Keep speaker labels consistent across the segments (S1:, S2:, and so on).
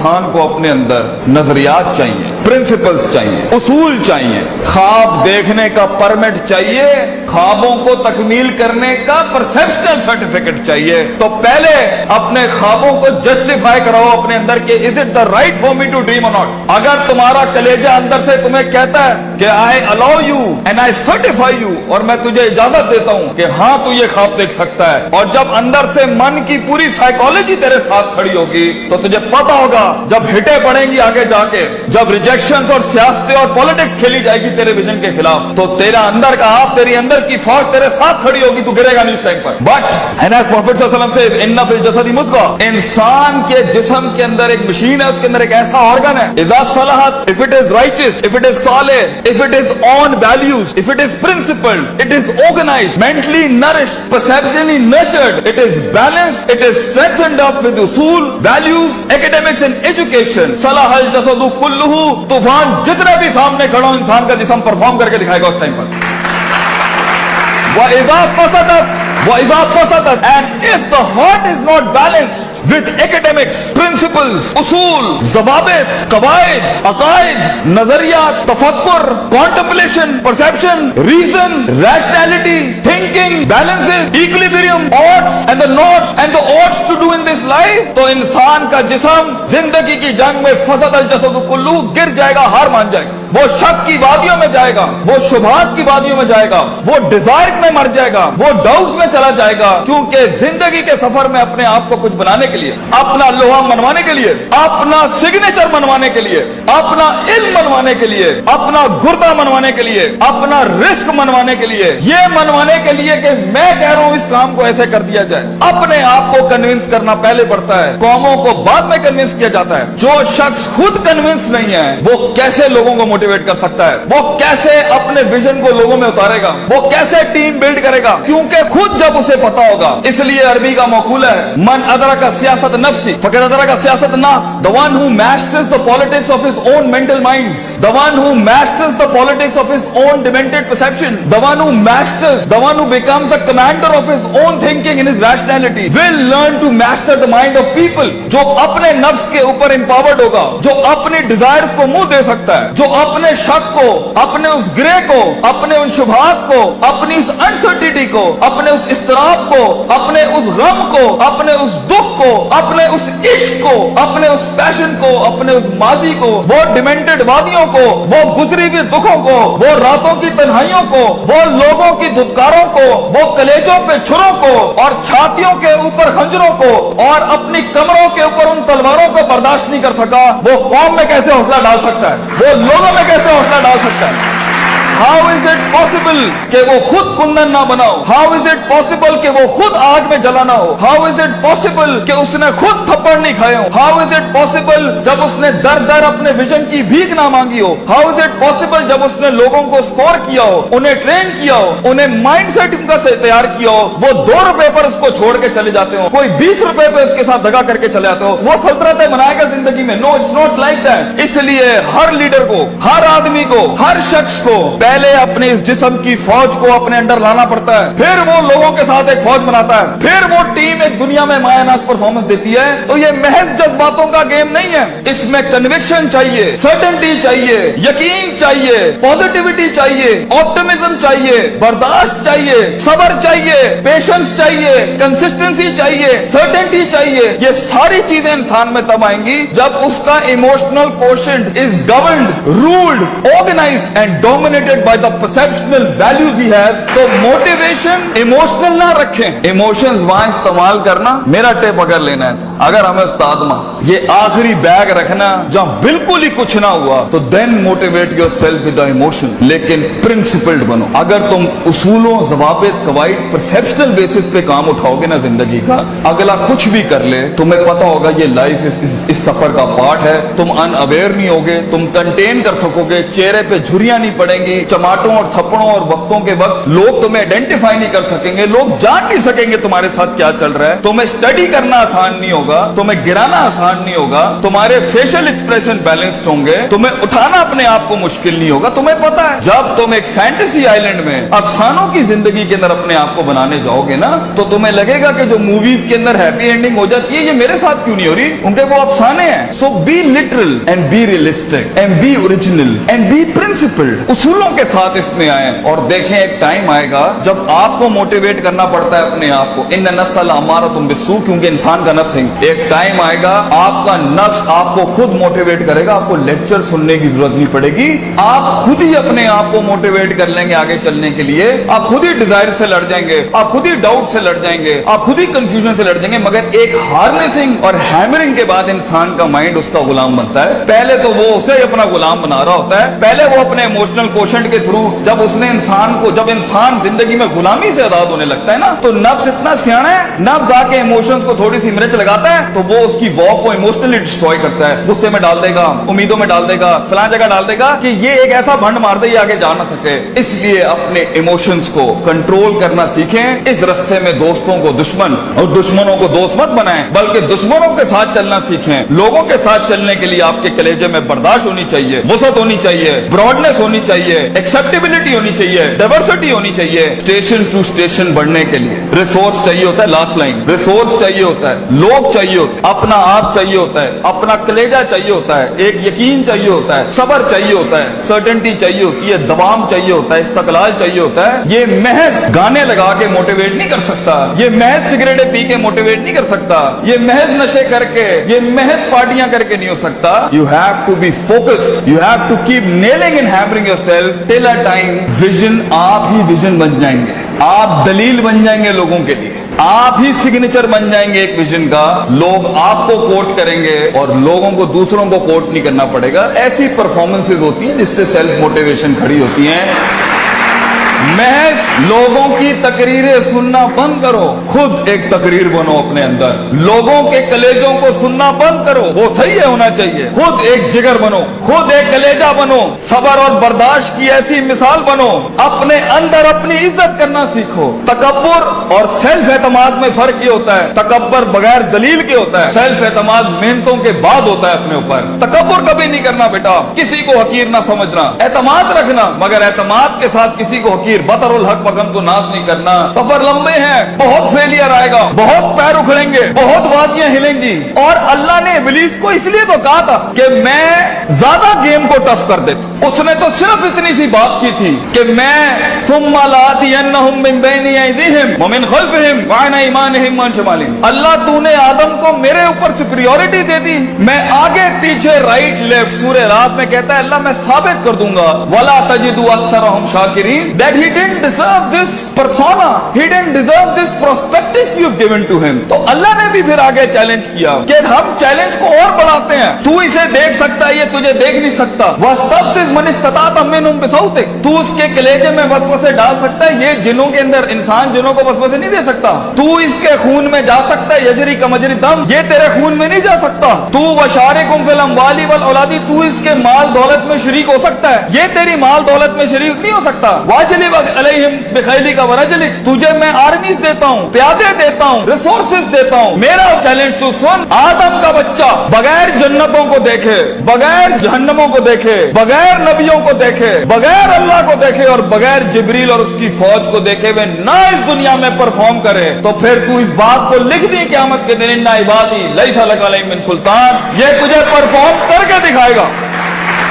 S1: انسان کو اپنے اندر نظریات چاہیے, پرنسپلز چاہیے, اصول چاہیے, خواب دیکھنے کا پرمٹ چاہیے, خوابوں کو تکمیل کرنے کا پرسپشنل سرٹیفکیٹ چاہیے. تو پہلے اپنے خوابوں کو جسٹیفائی کراؤ اپنے اندر کہ is it the right for me to dream or not. اگر تمہارا کلیجہ اندر سے تمہیں کہتا ہے کہ I allow you and I certify you, اور میں تجھے اجازت دیتا ہوں کہ ہاں تو یہ خواب دیکھ سکتا ہے, اور جب اندر سے من کی پوری سائیکالوجی تیرے ساتھ کھڑی ہوگی تو تجھے پتا ہوگا جب ہٹیں پڑیں گی آگے جا کے, جب ریجیکشنز اور سیاستیں اور پالیٹکس کھیلی جائے گی تیرے ویژن کے خلاف, تو تیرا اندر کا آپ, تیری اندر کی فوج تیرے ساتھ کھڑی ہوگی, تو گرے گا نہیں اس ٹائم پر. بٹ پروفیٹ صلی اللہ علیہ وسلم سے ان فی الجسد مضغۃ, انسان کے جسم کے اندر ایک مشین ہے, اس کے اندر ایک ایسا آرگن ہے, اذا صلحت, if it is righteous, if it is solid, if it is on values, if it is principled, it is organized, mentally nourished, perceptually nurtured, it is balanced, it is strengthened up with usul, values, academics and education, صلح الجسد کلہ. طوفان جتنے بھی سامنے کھڑا ہو انسان کا جسم perform کر کے دکھائے گا اس ٹائم پر. وَإِذَا فَسَدَتْ, and if the heart is not balanced with academics, principles, اصول, ضوابط, قواعد, عقائد, نظریات, تفکر, contemplation, perception, reason, rationality, thinking, balances, equilibrium, odds and the nots and the odds to do in this life, تو انسان کا جسم زندگی کی جنگ میں فسد الجسد کلہ, گر جائے گا, ہار مان جائے گا, وہ شک کی وادیوں میں جائے گا, وہ شبہات کی وادیوں میں جائے گا, وہ ڈیزائر میں مر جائے گا, وہ ڈاؤٹس میں چلا جائے گا. کیونکہ زندگی کے سفر میں اپنے آپ کو کچھ بنانے کے لیے, اپنا لوہا منوانے کے لیے, اپنا سگنیچر منوانے کے لیے, اپنا علم منوانے کے لیے, اپنا گردہ منوانے کے لیے, اپنا رزق منوانے کے لیے, یہ منوانے کے لیے کہ میں کہہ رہا ہوں اس کام کو ایسے کر دیا جائے, اپنے آپ کو کنونس کرنا پہلے پڑتا ہے, قوموں کو بعد میں کنونس کیا جاتا ہے. جو شخص خود کنونس نہیں ہے وہ کیسے لوگوں کو موٹیویٹ کر سکتا ہے, وہ کیسے اپنے ویژن کو لوگوں میں اتارے گا, وہ کیسے ٹیم بلڈ کرے گا, کیونکہ خود جب اسے پتا ہوگا. اس لیے عربی کا مقولہ ہے, من ادرک سیاست نفسی فقد ادرک سیاست الناس, the one who masters the politics of his own mental minds, the one who masters the politics of his own demented perception, the one who masters, the one who becomes the commander of his own thinking in his rationality will learn to master the mind of people. جو اپنے نفس کے اوپر empowered ہوگا, جو اپنی desires کو منہ دے سکتا ہے, جو اپنے شک کو, اپنے اس گرے کو, اپنے ان شبہات کو, اپنی اس انسرٹینٹی کو, اپنے اس اضطراب کو, اپنے اس غم کو, اپنے اس دکھ کو, اپنے اس عشق کو, اپنے اس پیشن کو, اپنے اس ماضی کو, وہ ڈیمنٹڈ وادیوں کو, وہ گزری ہوئی دکھوں کو, وہ راتوں کی تنہائیوں کو, وہ لوگوں کی دھتکاروں کو, وہ کلیجوں پہ چھروں کو اور چھاتیوں کے اوپر خنجروں کو اور اپنی کمروں کے اوپر ان تلواروں کو برداشت نہیں کر سکا, وہ قوم میں کیسے حوصلہ ڈال سکتا ہے, وہ لوگوں میں کیسے حوصلہ ڈال سکتا ہے. How is it possible کہ وہ خود کندن نہ بناؤ, how is it possible کہ وہ خود آگ میں جلا نہ ہو, how is it possible کہ اس نے خود تھپڑ نہیں کھائے ہو, how is it possible جب اس نے در در اپنے ویژن کی بھیک نہ مانگی ہو, how is it possible جب اس نے لوگوں کو سکور کیا ہو, انہیں ٹرین کیا ہو, انہیں مائنڈ سیٹ ان کا تیار کیا ہو, وہ 2 روپے پر اس کو چھوڑ کے چلے جاتے ہو, کوئی 20 روپے پہ اس کے ساتھ دگا کر کے چلے جاتے ہو, وہ سلطنتیں بنائے گا زندگی میں. نو, اٹس ناٹ لائک دیٹ. اس لیے ہر لیڈر کو, ہر آدمی کو, ہر شخص کو پہلے اپنے اس جسم کی فوج کو اپنے انڈر لانا پڑتا ہے, پھر وہ لوگوں کے ساتھ ایک فوج بناتا ہے, پھر وہ ٹیم ایک دنیا میں مایہ ناز پرفارمنس دیتی ہے. تو یہ محض جذباتوں کا گیم نہیں ہے, اس میں کنوکشن چاہیے, سرٹنٹی چاہیے, یقین چاہیے, پازیٹیوٹی چاہیے, آپٹمزم چاہیے, برداشت چاہیے, صبر چاہیے, پیشنس چاہیے, کنسسٹنسی چاہیے, سرٹنٹی چاہیے. یہ ساری چیزیں انسان میں تب آئیں گی جب اس کا emotional quotient is governed, ruled, organised and dominated by the perceptual values he has. تو موٹیویشن ایموشنل نہ رکھیں, ایموشنز وہاں استعمال کرنا. میرا ٹیپ اگر لینا ہے, اگر ہمیں استاد ماں یہ آخری بیگ رکھنا جہاں بالکل ہی کچھ نہ ہوا, تو then motivate yourself with the emotion, لیکن principled بنو. اگر تم اصولوں, ضوابط, قواعد, perceptual basis پہ کام اٹھاؤ گے نا زندگی کا, اگلا کچھ بھی کر لے تمہیں پتا ہوگا یہ لائف اس سفر کا پارٹ ہے. تم ان اویئر نہیں ہوگے, تم کنٹین کر سکو گے, چہرے پہ جھریاں نہیں پڑیں گی, چماٹوں اور تھپڑوں اور وقتوں کے وقت لوگ تمہیں آئیڈینٹیفائی نہیں کر سکیں گے, لوگ جان نہیں سکیں گے تمہارے ساتھ کیا چل رہا ہے. تمہیں اسٹڈی کرنا آسان نہیں ہوگا, تمہیں گرانا آسان आसान नहीं होगा, तुम्हारे फेशियल एक्सप्रेशन बैलेंस्ड होंगे, तुम्हें उठाना अपने आप को मुश्किल नहीं होगा। तुम्हें पता है जब तुम एक फैंटेसी आइलैंड में अफसानों की जिंदगी के अंदर अपने आप को बनाने जाओगे ना, तो तुम्हें लगेगा कि जो मूवीज के अंदर हैप्पी एंडिंग हो जाती है, ये मेरे साथ क्यों नहीं हो रही, उनके वो अफसाने हैं। So be literal and be realistic and be original and be principled. उसूलों के साथ इसमें आए और देखें एक टाइम आएगा जब आपको मोटिवेट करना पड़ता है अपने आप को। इन नस्ल हमारा तुम बिस्सू, क्योंकि इंसान का नफ्स है। एक टाइम आएगा आपका नफ्स आपको खुद मोटिवेट करेगा, आपको लेक्चर सुनने की जरूरत नहीं पड़ेगी, आप खुद ही अपने आप को मोटिवेट कर लेंगे आगे चलने के लिए। आप खुद ही डिजायर से लड़ जाएंगे, आप खुद ही डाउट से लड़ जाएंगे, आप खुद ही कंफ्यूजन से लड़ जाएंगे। मगर एक हार्नेसिंग और हैमरिंग के बाद इंसान का माइंड उसका गुलाम बनता है। पहले तो वो उसे अपना गुलाम बना रहा होता है, पहले वो अपने इमोशनल कोशेंट के थ्रू जब इंसान जिंदगी में गुलामी से आजाद होने लगता है ना, तो नफ्स इतना सियाना है, नफ्स आके इमोशंस को थोड़ी सी मिर्च लगाता है तो वो उसकी वॉक को इमोशनली डिस्ट्रॉय करता है, गुस्से में डाल देगा, उम्मीदों में डाल देगा, फलां जगह डाल देगा कि ये एक ऐसा भंड मार दे ये आगे जा ना सके। इसलिए अपने इमोशंस को कंट्रोल करना सीखें। इस रास्ते में दोस्तों को दुश्मन और दुश्मनों को दोस्त मत बनाएं, बल्कि दुश्मनों के साथ चलना सीखें। लोगों के साथ चलने के लिए आपके कलेजे में बर्दाश्त होनी चाहिए, वसत होनी चाहिए, ब्रॉडनेस होनी चाहिए, एक्सेप्टेबिलिटी होनी चाहिए, डाइवर्सिटी होनी चाहिए। स्टेशन टू स्टेशन बढ़ने के लिए रिसोर्स चाहिए होता है, लास्ट लाइन, रिसोर्स चाहिए होता है, लोग चाहिए होते हैं, अपना आप चाहिए होता है, अपना कलेजा चाहिए होता है, एक यकीन चाहिए होता है, सब्र चाहिए होता है, सर्टेनिटी चाहिए होती है, दबाम चाहिए होता है, इस्तकलाल चाहिए होता है। ये महज गाने लगा के मोटिवेट नहीं कर सकता, ये महज सिगरेटें पी के मोटिवेट नहीं कर सकता, ये महज नशे करके, ये महज पार्टियां करके नहीं हो सकता। You have to be focused, you have to keep nailing and hammering yourself till a time vision, आप ही विजन बन जाएंगे, आप दलील बन जाएंगे लोगों के लिए, आप ही सिग्नेचर बन जाएंगे एक विजन का। लोग आपको कोट करेंगे और लोगों को दूसरों को कोट नहीं करना पड़ेगा। ऐसी परफॉर्मेंसेज होती हैं जिससे सेल्फ मोटिवेशन खड़ी होती है। महज लोगों की तकरीरें सुनना बंद करो, खुद एक तकरीर बनो अपने अंदर। लोगों के कलेजों को सुनना बंद करो, वो सही है होना चाहिए। खुद एक जिगर बनो, खुद एक कलेजा बनो, सब्र और बर्दाश्त की ऐसी मिसाल बनो। अपने अंदर अपनी इज्जत करना सीखो। तकब्बुर और सेल्फ एतमाद में फर्क ये होता है, तकब्बुर बगैर दलील के होता है, सेल्फ एतमाद मेहनतों के बाद होता है अपने ऊपर। तकब्बुर कभी नहीं करना बेटा, किसी को हकीर ना समझना, एतमाद रखना, मगर एतमाद के साथ किसी को बतरुल हक पगम को नाश नहीं करना। सफर लंबे हैं, बहुत फेलियर आएगा, बहुत पैर उखड़ेंगे, बहुत वादियां हिलेंगी। और अल्लाह ने इब्लीस को इसलिए तो कहा था कि मैं ज्यादा गेम को टफ कर देता। उसने तो सिर्फ इतनी सी बात की थी कि मैं सुम्मा लातियन्नहुम मिन बैनि अयदीहिम व मिन खल्फिहिम व अन अयमानिहिम व अन शमालिहिम। अल्लाह तूने आदम को मेरे ऊपर सुपीरियॉरिटी दे दी, मैं आगे पीछे राइट लेफ्ट। सूरह रात में कहता है अल्लाह मैं साबित कर दूंगा, वला तजिदु अक्सरहुम शाकिरीन, that he didn't deserve this persona, he didn't deserve this prospectus you've given to him। तो अल्लाह ने भी फिर आगे चैलेंज किया कि हम चैलेंज को और बढ़ाते हैं, तू इसे देख सकता है, ये तुझे देख नहीं सकता। वस्तफ़िज़ मन इस्तताअत मिनहुम बिसौतिक, तू उसके कलेजे में वसवसे डाल सकता है, ये जिनों के अंदर, इंसान जिनों को वसवसे नहीं दे सकता। तू इसके खून में जा सकता है, यजरी कमजरी दम, ये तेरे खून में नहीं जा सकता। तू वशारिकुम फिल अम्वाली वल औलादी, तू इसके माल दौलत में शरीक हो सकता है, ये तेरी माल दौलत में शरीक नहीं हो सकता। वाजिलिब अलैहिम बिखैली का वरजलिक, तुझे मैं आर्मीज देता हूँ, प्यादे देता हूँ, रिसोर्सेज देता हूँ। मेरा चैलेंज तू सुन, आदम का बच्चा बगैर जन्नतों को देखे, बगैर जहन्नमों को देखे, बगैर नबियों को देखे, बगैर अल्लाह को देखे और बगैर जिब्रील और उसकी फौज को देखे हुए ना इस दुनिया में परफॉर्म करे, तो फिर तू इस बात को लिख दी क़यामत के दिन, इन्ना इबादी लैसा लक अलैहिम मिन सुल्तान, ये तुझे परफॉर्म करके दिखाएगा।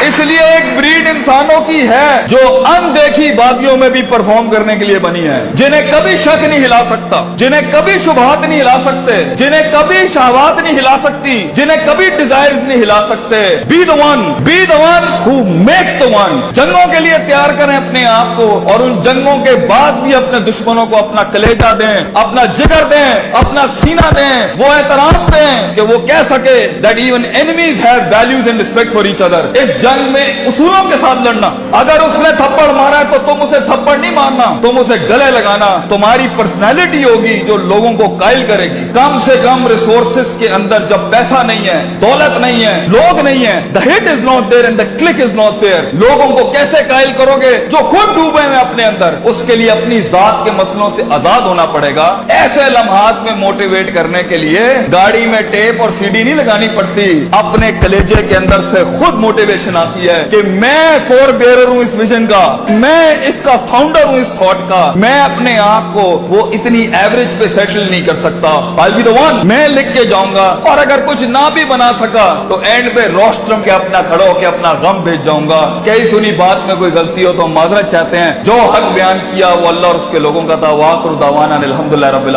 S1: इसलिए एक ब्रीड इंसानों की है जो अनदेखी वादियों में भी परफॉर्म करने के लिए बनी है, जिन्हें कभी शक नहीं हिला सकता, जिन्हें कभी शुबहात नहीं हिला सकते, जिन्हें कभी शहवात नहीं हिला सकती, जिन्हें कभी डिजायर नहीं हिला सकते। Be the one who makes the one. जंगों के लिए तैयार करें अपने आप को, और उन जंगों के बाद भी अपने दुश्मनों को अपना कलेजा दें, अपना जिगर दें, अपना सीना दें, वो एहतराम दें कि वो कह सके that even enemies have values and respect for each other. इस जंग में उसूलों के साथ लड़ना। अगर उसने थप्पड़ मारा है तो तुम उसे थप्पड़ नहीं मारना, तुम उसे गले लगाना। तुम्हारी पर्सनैलिटी होगी जो लोगों को कायल करेगी। कम से कम रिसोर्सेस के अंदर जब पैसा नहीं है, दौलत नहीं है, लोग नहीं है, the hit is not there and the click is not there, लोगों को कैसे कायल करोगे जो खुद डूबे हैं अपने अंदर? उसके लिए अपनी जात के मसलों से आजाद होना पड़ेगा। ऐसे लम्हात में मोटिवेट करने के लिए गाड़ी में टेप और सीडी नहीं लगानी पड़ती, अपने कलेजे के अंदर से खुद मोटिवेशन आती है कि मैं फोर बेयरर हूं इस विजन का, मैं इसका फाउंडर हूं इस थॉट का। मैं अपने आप को वो इतनी एवरेज पे सेटल नहीं कर सकता, I'll be the one, मैं लिख के जाऊंगा। और अगर कुछ ना भी बना सका तो एंड पे रोस्ट्रम के अपना खड़ा होकर अपना गम भेज जाऊंगा। कई सुनी बात में कोई गलती हो तो माजरत चाहते हैं। जो हक बयान किया वो अल्लाह और उसके लोगों का था। वाखिर दावाना अनिल हम्दुलिल्लाहि रब्बिल